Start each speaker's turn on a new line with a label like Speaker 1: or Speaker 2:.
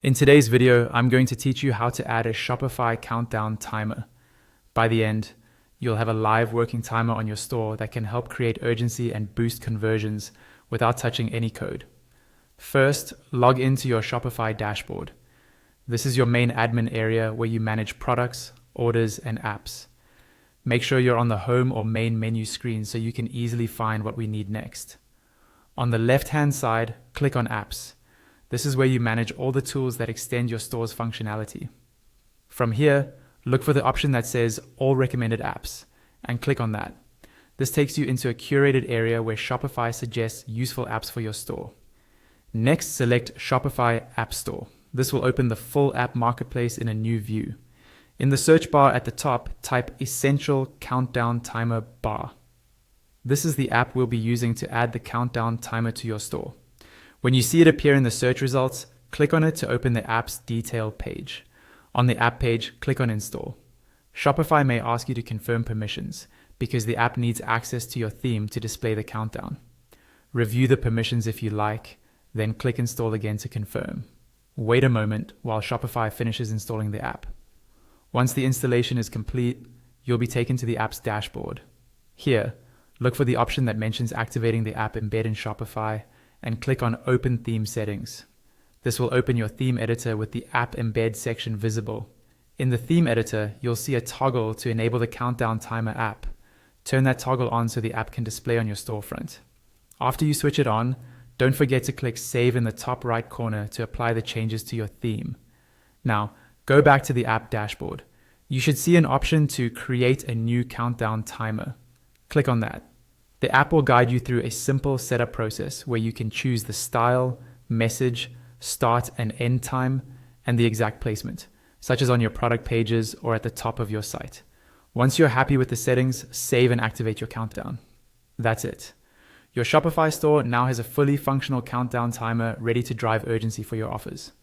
Speaker 1: In today's video, I'm going to teach you how to add a Shopify countdown timer. By the end, you'll have a live working timer on your store that can help create urgency and boost conversions without touching any code. First, log into your Shopify dashboard. This is your main admin area where you manage products, orders, and apps. Make sure you're on the home or main menu screen so you can easily find what we need next. On the left-hand side, click on Apps. This is where you manage all the tools that extend your store's functionality. From here, look for the option that says All Recommended Apps and click on that. This takes you into a curated area where Shopify suggests useful apps for your store. Next, select Shopify App Store. This will open the full app marketplace in a new view. In the search bar at the top, type Essential Countdown Timer Bar. This is the app we'll be using to add the countdown timer to your store. When you see it appear in the search results, click on it to open the app's detail page. On the app page, click on Install. Shopify may ask you to confirm permissions because the app needs access to your theme to display the countdown. Review the permissions if you like, then click Install again to confirm. Wait a moment while Shopify finishes installing the app. Once the installation is complete, you'll be taken to the app's dashboard. Here, look for the option that mentions activating the app embed in Shopify and click on Open Theme Settings. This will open your theme editor with the App Embed section visible. In the theme editor, you'll see a toggle to enable the countdown timer app. Turn that toggle on so the app can display on your storefront. After you switch it on, don't forget to click Save in the top right corner to apply the changes to your theme. Now, go back to the app dashboard. You should see an option to create a new countdown timer. Click on that. The app will guide you through a simple setup process where you can choose the style, message, start and end time, and the exact placement, such as on your product pages or at the top of your site. Once you're happy with the settings, save and activate your countdown. That's it. Your Shopify store now has a fully functional countdown timer ready to drive urgency for your offers.